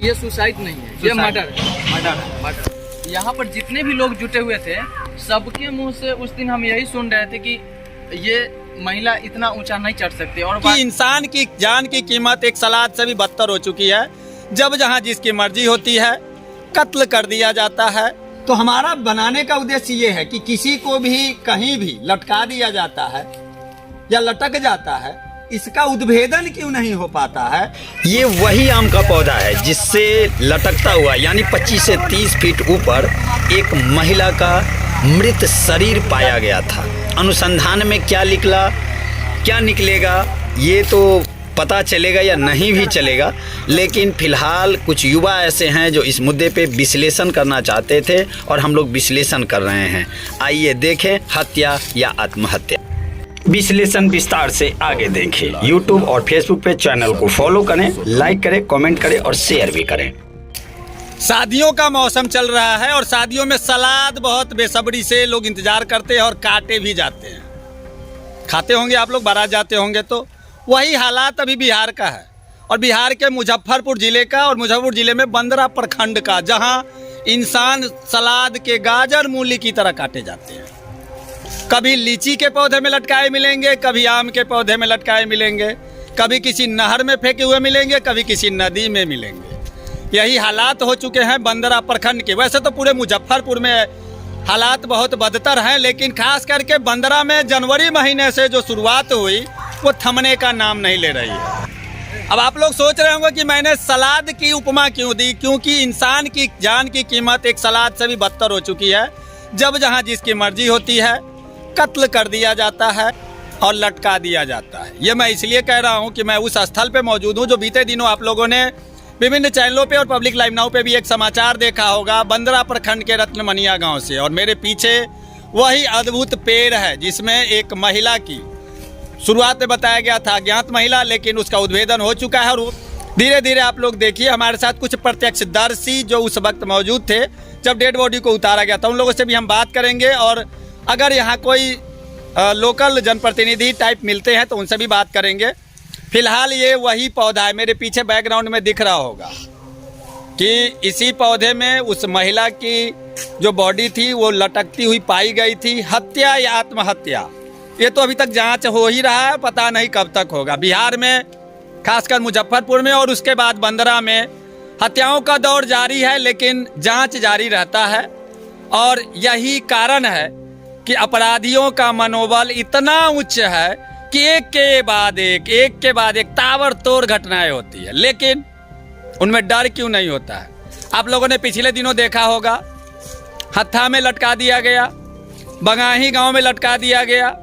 ये सुसाइड नहीं है, ये मर्डर है। मर्डर। यहाँ पर जितने भी लोग जुटे हुए थे सबके मुंह से उस दिन हम यही सुन रहे थे कि ये महिला इतना ऊंचा नहीं चढ़ सकती। और कि इंसान की जान की कीमत एक सलाद से भी बदतर हो चुकी है। जब जहाँ जिसकी मर्जी होती है कत्ल कर दिया जाता है। तो हमारा बनाने का उद्देश्य ये है कि किसी को भी कहीं भी लटका दिया जाता है या लटक जाता है, इसका उद्भेदन क्यों नहीं हो पाता है। ये वही आम का पौधा है जिससे लटकता हुआ यानी 25 से 30 फीट ऊपर एक महिला का मृत शरीर पाया गया था। अनुसंधान में क्या निकला, क्या निकलेगा, ये तो पता चलेगा या नहीं भी चलेगा। लेकिन फिलहाल कुछ युवा ऐसे हैं जो इस मुद्दे पे विश्लेषण करना चाहते थे और हम लोग विश्लेषण कर रहे हैं। आइए देखें, हत्या या आत्महत्या। विश्लेषण विस्तार से आगे देखें। यूट्यूब और फेसबुक पे चैनल को फॉलो करें, लाइक करें, कमेंट करें और शेयर भी करें। शादियों का मौसम चल रहा है और शादियों में सलाद बहुत बेसब्री से लोग इंतजार करते हैं और काटे भी जाते हैं। खाते होंगे आप लोग, बारात जाते होंगे, तो वही हालात अभी बिहार का है। और बिहार के मुजफ्फरपुर जिले का, और मुजफ्फरपुर जिले में बंदरा प्रखंड का, जहां इंसान सलाद के गाजर मूली की तरह काटे जाते हैं। कभी लीची के पौधे में लटकाए मिलेंगे, कभी आम के पौधे में लटकाए मिलेंगे, कभी किसी नहर में फेंके हुए मिलेंगे, कभी किसी नदी में मिलेंगे। यही हालात हो चुके हैं बंदरा प्रखंड के। वैसे तो पूरे मुजफ्फरपुर में हालात बहुत बदतर हैं, लेकिन खास करके बंदरा में जनवरी महीने से जो शुरुआत हुई वो थमने का नाम नहीं ले रही है। अब आप लोग सोच रहे होंगे कि मैंने सलाद की उपमा क्यों दी, क्योंकि इंसान की जान की कीमत एक सलाद से भी बदतर हो चुकी है। जब जहाँ जिसकी मर्जी होती है कत्ल कर दिया जाता है और लटका दिया जाता है। ये मैं इसलिए कह रहा हूँ कि मैं उस स्थल पे मौजूद हूँ जो बीते दिनों आप लोगों ने विभिन्न चैनलों पे और पब्लिक लाइव नाउ पे भी एक समाचार देखा होगा, बंदरा प्रखंड के रत्नमनिया गांव से। और मेरे पीछे वही अद्भुत पेड़ है जिसमें एक महिला की, शुरुआत में बताया गया था अज्ञात महिला, लेकिन उसका उद्भेदन हो चुका है। और धीरे धीरे आप लोग देखिए, हमारे साथ कुछ प्रत्यक्षदर्शी जो उस वक्त मौजूद थे जब डेड बॉडी को उतारा गया था, उन लोगों से भी हम बात करेंगे। और अगर यहाँ कोई लोकल जनप्रतिनिधि टाइप मिलते हैं तो उनसे भी बात करेंगे। फिलहाल ये वही पौधा है, मेरे पीछे बैकग्राउंड में दिख रहा होगा कि इसी पौधे में उस महिला की जो बॉडी थी वो लटकती हुई पाई गई थी। हत्या या आत्महत्या, ये तो अभी तक जांच हो ही रहा है, पता नहीं कब तक होगा। बिहार में खासकर मुजफ्फरपुर में और उसके बाद बंदरा में हत्याओं का दौर जारी है, लेकिन जांच जारी रहता है। और यही कारण है कि अपराधियों का मनोबल इतना उच्च है कि एक के बाद एक ताबड़तोड़ घटनाएं होती है, लेकिन उनमें डर क्यों नहीं होता है। आप लोगों ने पिछले दिनों देखा होगा, हत्था में लटका दिया गया, बंगाही गांव में लटका दिया गया,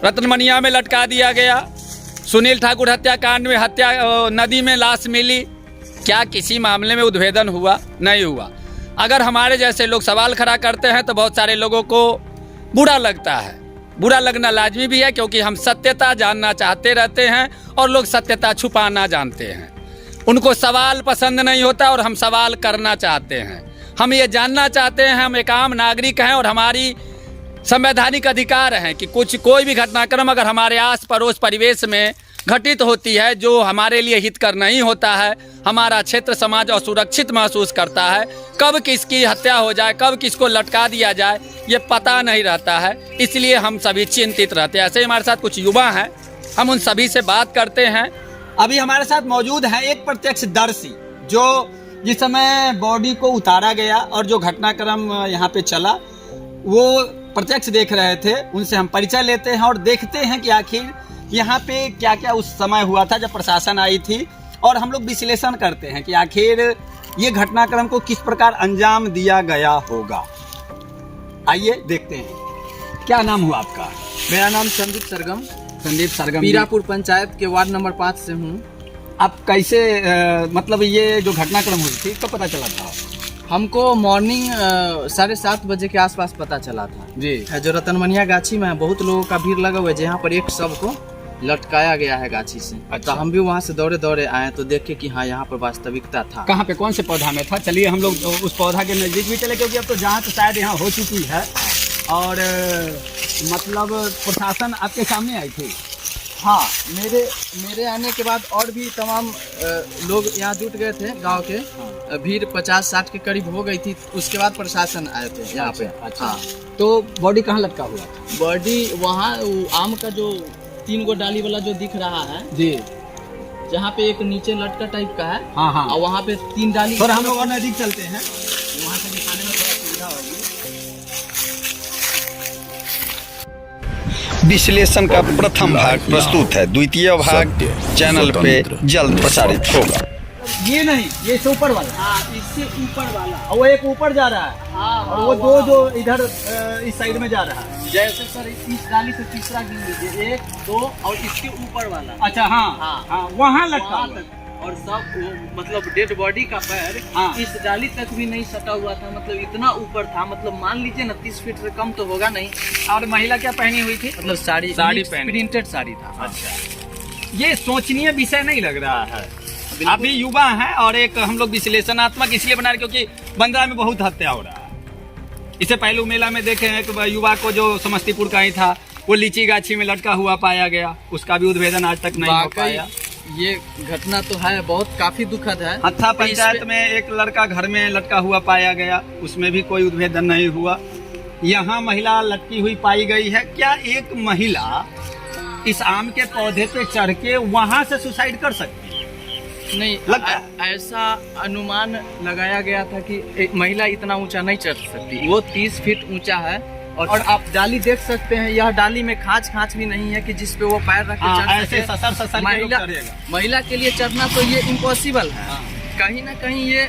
रत्नमनिया में लटका दिया गया, सुनील ठाकुर हत्याकांड में नदी में लाश मिली। क्या किसी मामले में उद्भेदन हुआ? नहीं हुआ। अगर हमारे जैसे लोग सवाल खड़ा करते हैं तो बहुत सारे लोगों को बुरा लगता है। बुरा लगना लाजमी भी है, क्योंकि हम सत्यता जानना चाहते रहते हैं और लोग सत्यता छुपाना जानते हैं। उनको सवाल पसंद नहीं होता और हम सवाल करना चाहते हैं। हम ये जानना चाहते हैं, हम एक आम नागरिक हैं और हमारी संवैधानिक अधिकार हैं कि कोई भी घटनाक्रम अगर हमारे आस पड़ोस परिवेश में घटित होती है जो हमारे लिए हितकर नहीं होता है, हमारा क्षेत्र समाज असुरक्षित महसूस करता है, कब किसकी हत्या हो जाए, कब किसको लटका दिया जाए, ये पता नहीं रहता है। इसलिए हम सभी चिंतित रहते हैं। ऐसे ही हमारे साथ कुछ युवा हैं, हम उन सभी से बात करते हैं। अभी हमारे साथ मौजूद है एक प्रत्यक्षदर्शी जो जिस समय बॉडी को उतारा गया और जो घटनाक्रम यहाँ पे चला वो प्रत्यक्ष देख रहे थे। उनसे हम परिचय लेते हैं और देखते हैं कि आखिर यहाँ पे क्या क्या उस समय हुआ था जब प्रशासन आई थी, और हम लोग विश्लेषण करते हैं कि आखिर ये घटनाक्रम को किस प्रकार अंजाम दिया गया होगा। आइए देखते हैं। क्या नाम हुआ आपका? मेरा नाम संदीप सरगम, पीरापुर पंचायत के वार्ड नंबर 5 से हूँ। आप कैसे मतलब ये जो घटनाक्रम हुई थी कब पता चला था? हमको मॉर्निंग 7:30 बजे के आसपास पता चला था जी। जो रतनमनिया गाछी में बहुत लोगों का भीड़ लगा हुआ है, जहाँ पर एक शव को लटकाया गया है गाछी से। अच्छा। तो हम भी वहाँ से दौड़े दौड़े आए तो देखे कि हाँ यहाँ पर वास्तविकता था। कहाँ पे, कौन से पौधा में था? चलिए हम लोग उस पौधा के नजदीक भी चले, क्योंकि अब तो जांच शायद यहाँ हो चुकी है और मतलब प्रशासन आपके सामने आई थी। हाँ, मेरे आने के बाद और भी तमाम लोग यहाँ जुट गए थे गांव के। भीड़ 50-60 के करीब हो गई थी। उसके बाद प्रशासन आए थे यहाँ पे। अच्छा। हाँ, तो बॉडी कहाँ लटका हुआ था? बॉडी वहाँ आम का जो 3 गो डाली वाला जो दिख रहा है जी, जहाँ पे एक नीचे लटका टाइप का है। हाँ हाँ। और वहाँ पे 3 डाली। थोड़ा हम लोग और नजदीक चलते हैं। वहाँ से दिखाने में थोड़ा सुविधा होगी। विश्लेषण का प्रथम भाग प्रस्तुत है, द्वितीय भाग चैनल पे जल्द प्रसारित होगा। ये नहीं, ये इससे ऊपर वाला। हाँ, इससे ऊपर वाला। और वो एक ऊपर जा रहा है। हाँ, और वो दो जो इधर इस साइड में जा रहा है। जैसे सर इस डाली से तीसरा गिन लीजिए, 1, 2 और इसके ऊपर वाला। अच्छा, हाँ हाँ, हाँ, वहाँ लटका वहाँ हुआ है। तक। और सब वो मतलब डेड बॉडी का पैर हाँ। इस डाली तक भी नहीं सटा हुआ था। मतलब इतना ऊपर था, मतलब मान लीजिए ना 30 फीट से कम तो होगा नहीं। और महिला क्या पहनी हुई थी? मतलब साड़ी साड़ी पहनी। प्रिंटेड साड़ी था। अच्छा, ये सोचनीय विषय नहीं लग रहा है। अभी युवा है और एक हम लोग विश्लेषणात्मक इसलिए बना रहे क्योंकि बंदरा में बहुत हत्या हो रहा है। इससे पहले मेला में देखे हैं कि युवा को जो समस्तीपुर का ही था वो लीची गाछी में लटका हुआ पाया गया, उसका भी उद्भेदन आज तक नहीं हो पाया। ये घटना तो है, बहुत काफी दुखद है। हत्था पंचायत में एक लड़का घर में लटका हुआ पाया गया, उसमें भी कोई उद्भेदन नहीं हुआ। यहाँ महिला लटकी हुई पाई गई है। क्या एक महिला इस आम के पौधे पे चढ़ के वहां से सुसाइड कर सकती है? नहीं, ऐसा अनुमान लगाया गया था कि एक महिला इतना ऊंचा नहीं चढ़ सकती। वो 30 फीट ऊंचा है। और आप डाली देख सकते हैं, यह डाली में खांच भी नहीं है कि जिस पे वो पैर रख के चढ़ ऐसे सके। ससर महिला के लिए चढ़ना तो ये इम्पॉसिबल है। कहीं ना कहीं ये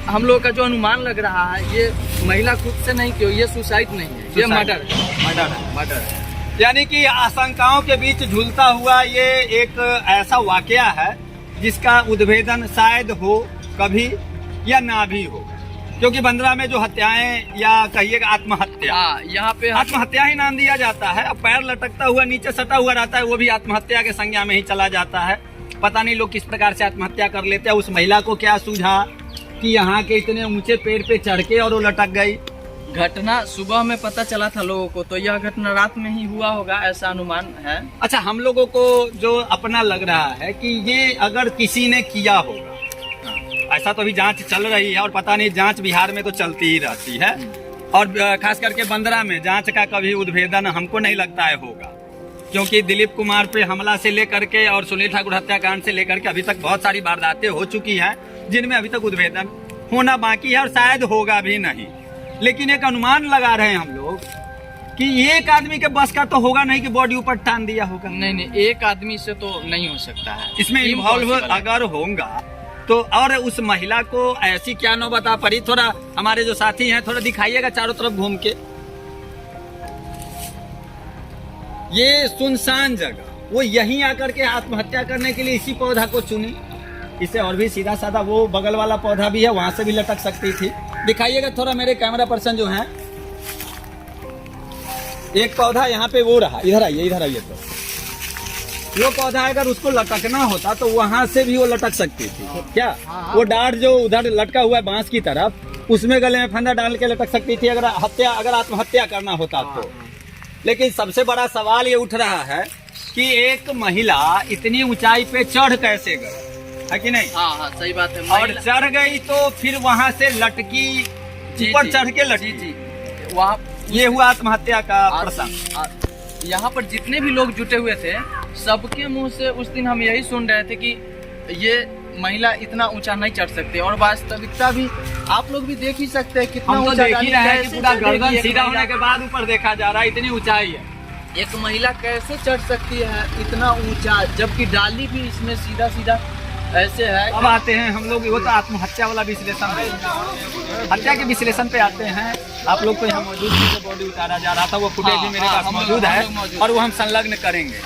हम लोग का जो अनुमान लग रहा है, ये महिला खुद से नहीं क्यों, ये सुसाइड नहीं है, ये मर्डर है। यानी कि आशंकाओं के बीच झूलता हुआ ये एक ऐसा वाकया है जिसका उद्भेदन शायद हो कभी या ना भी हो, क्योंकि बंदरा में जो हत्याएं या कहिएगा आत्महत्या, यहाँ पे आत्महत्या ही नाम दिया जाता है। अब पैर लटकता हुआ नीचे सटा हुआ रहता है, वो भी आत्महत्या के संज्ञा में ही चला जाता है। पता नहीं लोग किस प्रकार से आत्महत्या कर लेते हैं। उस महिला को क्या सूझा कि यहाँ के इतने ऊंचे पेड़ पे चढ़ के और वो लटक गई। घटना सुबह में पता चला था लोगों को, तो यह घटना रात में ही हुआ होगा, ऐसा अनुमान है। अच्छा, हम लोगों को जो अपना लग रहा है कि ये अगर किसी ने किया होगा, ऐसा तो अभी जांच चल रही है और पता नहीं, जांच बिहार में तो चलती ही रहती है और खास करके बंदरा में जांच का कभी उद्भेदन हमको नहीं लगता है होगा, क्योंकि दिलीप कुमार पे हमला से लेकर के और सुनील ठाकुर हत्याकांड से लेकर के अभी तक बहुत सारी वारदातें हो चुकी हैं जिनमें अभी तक उद्भेदन होना बाकी है और शायद होगा भी नहीं। लेकिन एक अनुमान लगा रहे हैं हम लोग कि एक आदमी के बस का तो होगा नहीं कि बॉडी ऊपर टान दिया होगा। नहीं, एक आदमी से तो नहीं हो सकता है। इसमें इन्वॉल्व अगर होगा तो, और उस महिला को ऐसी क्या नौबत आ पड़ी। थोड़ा हमारे जो साथी हैं थोड़ा दिखाइएगा चारों तरफ घूम के। ये सुनसान जगह, वो यहीं आकर के आत्महत्या करने के लिए इसी पौधा को चुनी। इसे और भी सीधा साधा वो बगल वाला पौधा भी है, वहां से भी लटक सकती थी। दिखाइएगा थोड़ा मेरे कैमरा पर्सन जो हैं। एक पौधा यहाँ पे वो रहा, इधर आइए तो वो पौधा अगर उसको लटकना होता तो वहां से भी वो लटक सकती थी। क्या वो डाढ़ जो उधर लटका हुआ है बांस की तरफ, उसमें गले में फंदा डाल के लटक सकती थी अगर आत्महत्या करना होता तो। लेकिन सबसे बड़ा सवाल ये उठ रहा है कि एक महिला इतनी ऊंचाई पे चढ़ कैसे गई, है कि नहीं? हाँ, सही बात है। और चढ़ गई तो फिर वहां से लटकी, ऊपर चढ़ के लटकी। जी, वहाँ ये हुआ आत्महत्या का प्रसंग। यहाँ पर जितने भी लोग जुटे हुए थे, सबके मुंह से उस दिन हम यही सुन रहे थे कि ये महिला इतना ऊंचा नहीं चढ़ सकती। और वास्तविकता भी आप लोग भी देख ही सकते हैं कितना हम तो ऊंचा देख ही रहे हैं कि पूरा गर्दन सीधा होने महिला, के बाद ऊपर देखा जा रहा है, इतनी ऊंचाई है। एक महिला कैसे चढ़ सकती है इतना ऊंचा, जबकि डाली भी इसमें सीधा ऐसे है। अब आते हैं हम लोग, वो तो आत्महत्या वाला विश्लेषण है, हत्या के विश्लेषण पे आते हैं। आप लोग को यहाँ मौजूद थे, बॉडी उतारा जा रहा था, वो फुटेज भी मेरे पास मौजूद है और वो हम संलग्न करेंगे।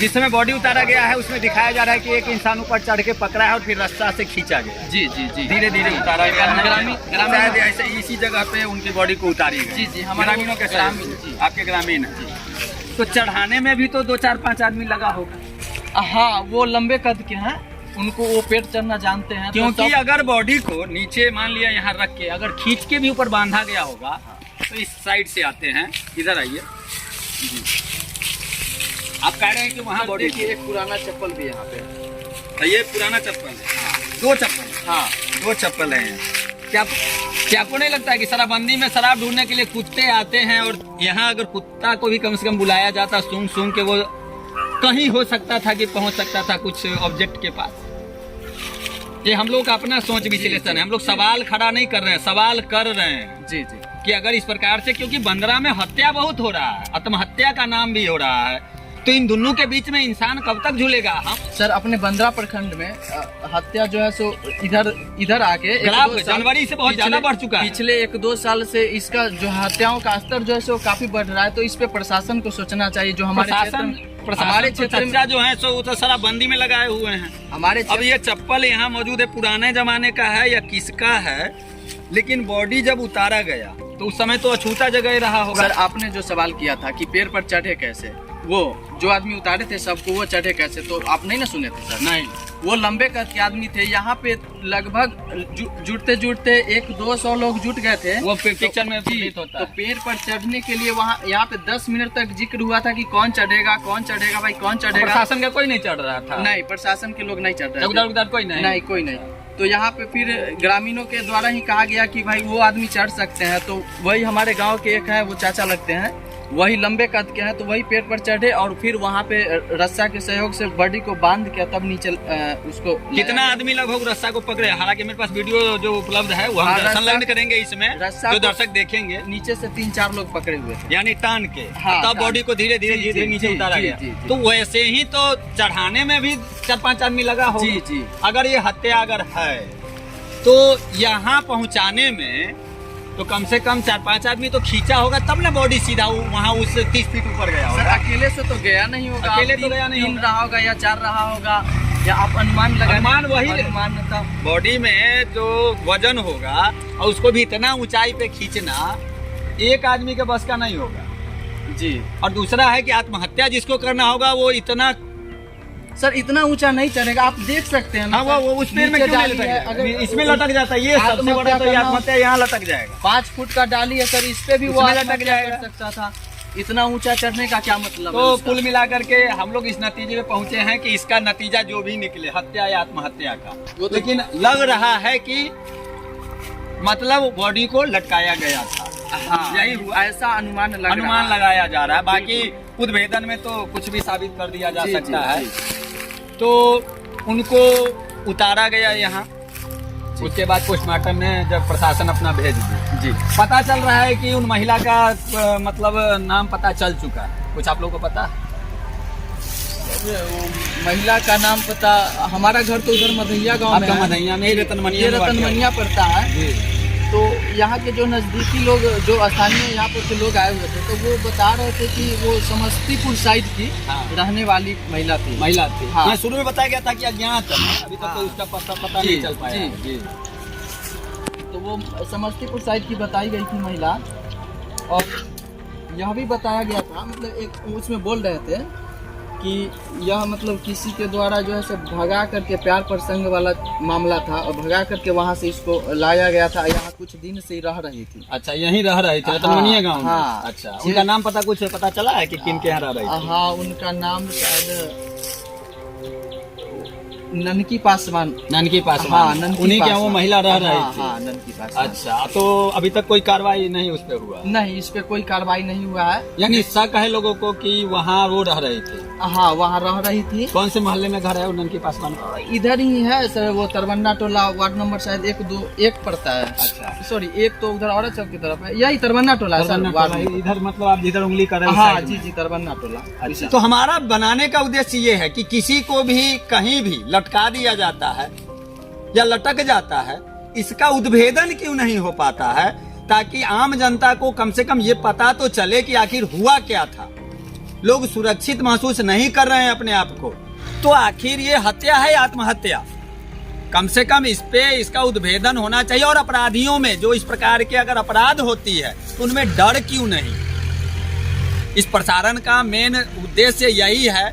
जिस समय बॉडी उतारा गया है उसमें दिखाया जा रहा है कि एक इंसान ऊपर चढ़ के पकड़ा है और फिर रस्सा से खींचा गया। जी, धीरे धीरे उतारा गया। ग्रामीण ऐसे इसी जगह पे उनकी बॉडी को उतारी गई। जी, ग्रामीणों के ग्रामीण, आपके ग्रामीण है। तो चढ़ाने में भी तो 2-4-5 आदमी लगा होगा। हाँ, वो लंबे कद के हैं, उनको वो पेट चढ़ना जानते हैं। क्योंकि अगर बॉडी को नीचे मान लिया यहाँ रख के अगर खींच के भी ऊपर बांधा गया होगा तो इस साइड से आते हैं, इधर आइए। आप कह रहे हैं कि वहाँ बॉडी देखिए एक पुराना चप्पल भी यहाँ पे है। तो ये पुराना चप्पल है। हाँ। दो चप्पल। हाँ 2 चप्पल हैं। क्या आपको नहीं लगता है कि शराबबंदी में शराब ढूंढने के लिए कुत्ते आते हैं, और यहाँ अगर कुत्ता को भी कम से कम बुलाया जाता सूंघ सूंघ के, वो कहीं हो सकता था कि पहुंच सकता था कुछ ऑब्जेक्ट के पास। ये हम लोग का अपना सोच विश्लेषण है, हम लोग सवाल खड़ा नहीं कर रहे हैं, सवाल कर रहे हैं जी जी कि अगर इस प्रकार से, क्योंकि बंदरा में हत्या बहुत हो रहा है, आत्महत्या का नाम भी हो रहा है, तो इन दोनों के बीच में इंसान कब तक झूलेगा? हम सर अपने बंदरा प्रखंड में हत्या जो है सो इधर आके ग्राफ जनवरी से बहुत ज्यादा बढ़ चुका है। पिछले 1-2 साल से इसका जो हत्याओं का स्तर जो है सो काफी बढ़ रहा है, तो इस पे प्रशासन को सोचना चाहिए। जो हमारे क्षेत्र में जो है सो तो शराबबंदी में लगाए हुए हैं। हमारे अब ये चप्पल यहाँ मौजूद है, पुराने जमाने का है या किसका है, लेकिन बॉडी जब उतारा गया तो उस समय तो अछूता जगह रहा होगा। सर आपने जो सवाल किया था कि पेड़ पर चढ़े कैसे, वो जो आदमी उतारे थे सबको, वो चढ़े कैसे, तो आप नहीं ना सुने थे सर? नहीं, वो लंबे कद के आदमी थे। यहाँ पे लगभग जुटते 100-200 लोग जुट गए थे। वो पिक्चर में जी, प्रतीत होता तो है। पेड़ पर चढ़ने के लिए वहाँ यहाँ पे 10 मिनट तक जिक्र हुआ था कि कौन चढ़ेगा भाई, कौन चढ़ेगा। प्रशासन का कोई नहीं चढ़ रहा था? नहीं, प्रशासन के लोग नहीं चढ़ रहे उधर थे। उधर कोई नहीं? नहीं, कोई नहीं। तो यहाँ पे फिर ग्रामीणों के द्वारा ही कहा गया कि भाई वो आदमी चढ़ सकते हैं, तो वही हमारे गांव के एक है, वो चाचा लगते हैं, वही लंबे कद के हैं, तो वही पेड़ पर चढ़े और फिर वहाँ पे रस्सा के सहयोग से बॉडी को बांध के तब नीचे उसको कितना आदमी लगभग रस्सा को पकड़े? हालांकि मेरे पास वीडियो जो उपलब्ध है वो हम हाँ, संलग्न करेंगे इसमें, रस्सा जो को दर्शक देखेंगे, नीचे से 3-4 लोग पकड़े हुए थे। यानी टान के हाँ, तब टान। बॉडी को धीरे धीरे जी, धीरे जी, नीचे जी, उतारा जी, गया। जी, जी। तो वैसे ही तो चढ़ाने में भी 4-5 आदमी लगा होगा। जी जी। अगर ये हत्या अगर है तो यहाँ पहुँचाने में तो कम से कम 4-5 आदमी तो खींचा होगा, तब ना बॉडी सीधा वहाँ उस 30 फीट ऊपर गया सर होगा। अकेले से तो गया नहीं होगा, अकेले तो गया नहीं 3 होगा। रहा होगा या 4 रहा होगा, या आप अनुमान लगा, अनुमान वही अनुमान था। बॉडी में जो वजन होगा और उसको भी इतना ऊंचाई पे खींचना एक आदमी के बस का नहीं होगा जी। और दूसरा है कि आत्महत्या जिसको करना होगा वो इतना, सर इतना ऊंचा नहीं चढ़ेगा, आप देख सकते हैं ना। हाँ वो उस पेड़ में नीचे क्यों नहीं डाली लटक है, जाएगा? अगर इसमें लटक जाता है, ये सबसे बड़ा तो ये आत्महत्या यहाँ लटक जाएगा। 5 फुट का डाली है सर, इस पे भी वो उसमें लटक आत्महत्या जाएगा। कर सकता था। इतना ऊंचा चढ़ने का क्या मतलब तो है इसका? कुल मिलाकर के हम लोग इस नतीजे पे पहुंचे हैं कि इसका नतीजा जो भी निकले, हत्या या आत्महत्या का, वो तो- लेकिन लग रहा है कि मतलब बॉडी को लटकाया गया था। हाँ, यही हुआ, ऐसा अनुमान अनुमान लगाया जा रहा है। बाकी उद्भेदन में तो कुछ भी साबित कर दिया जा सकता है। तो उनको उतारा गया यहाँ, उसके बाद पोस्टमार्टम में जब प्रशासन अपना भेज दिया, जी। पता चल रहा है कि उन महिला का मतलब नाम पता चल चुका है। कुछ आप लोगों को पता है? महिला का नाम पता, हमारा घर तो उधर मधैया गांव में आपका है। मधैया में ही ये रतनमनिया में वाक़ रतनमनिया पड़ता है। जी। तो यहाँ के जो नज़दीकी लोग, जो स्थानीय यहाँ पर के लोग आए हुए थे, तो वो बता रहे थे कि वो समस्तीपुर साइड की हाँ। रहने वाली महिला थी। महिला थी। हाँ। ये शुरू में बताया गया था कि अज्ञात है, अभी तक हाँ। तो उसका पता जी, नहीं चल पाया। जी। जी। तो वो समस्तीपुर साइड की बताई गई थी महिला, और यह भी बताया गया था, मतलब एक उसमें बोल रहे थे कि यह मतलब किसी के द्वारा जो है सब भगा करके, प्यार प्रसंग वाला मामला था, और भगा करके वहाँ से इसको लाया गया था। यहाँ कुछ दिन से ही रह रही थी। अच्छा, यहीं रह रहे थे रतनमनिया गाँव में? हाँ। अच्छा, उनका नाम कुछ पता चला है कि किन के यहाँ रह रही थी? हाँ, उनका नाम शायद ननकी पासवान। ननकी पासवान। हाँ, ननकी उन्हीं के यहाँ वो पासवान। महिला रह रही हाँ, थी? हाँ, ननकी पासवान। अच्छा, तो अभी तक कोई कार्रवाई नहीं उस पे हुआ? नहीं, इस पे कोई कार्रवाई नहीं हुआ है। यानी शक है लोगों को कि वहाँ वो रह रही थी? हाँ, वहाँ रह रही थी। कौन से मोहल्ले में घर है वो ननकी पासवान? इधर ही है सर, वो तरवन्ना टोला, वार्ड नंबर शायद 1 पड़ता है। अच्छा। सॉरी, 1 तो उधर औरत चौक की तरफ है, यही तरवन्ना टोला है सर, वार्ड नंबर। इधर मतलब आप जिधर उंगली कर रहे हैं? हाँ जी जी, तरवन्ना टोला। अच्छा। तो हमारा बनाने का उद्देश्य ये है कि किसी को भी कहीं भी लटका दिया जाता है या लटक जाता है, इसका उद्भेदन क्यों नहीं हो पाता है, ताकि आम जनता को कम से कम ये पता तो चले कि आखिर हुआ क्या था। लोग सुरक्षित महसूस नहीं कर रहे हैं अपने आप को, तो आखिर ये हत्या है या आत्महत्या? कम से कम इस पे इसका उद्भेदन होना चाहिए। और अपराधियों में जो इस प्रकार के अगर अपराध होती है तो उनमें डर क्यों नहीं? इस प्रसारण का मेन उद्देश्य यही है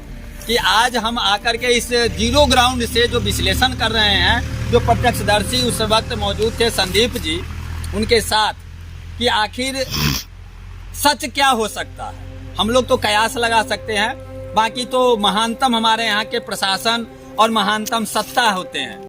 कि आज हम आकर के इस जीरो ग्राउंड से जो विश्लेषण कर रहे हैं, जो प्रत्यक्षदर्शी उस वक्त मौजूद थे संदीप जी, उनके साथ, कि आखिर सच क्या हो सकता है। हम लोग तो कयास लगा सकते हैं, बाकी तो महानतम हमारे यहाँ के प्रशासन और महानतम सत्ता होते हैं।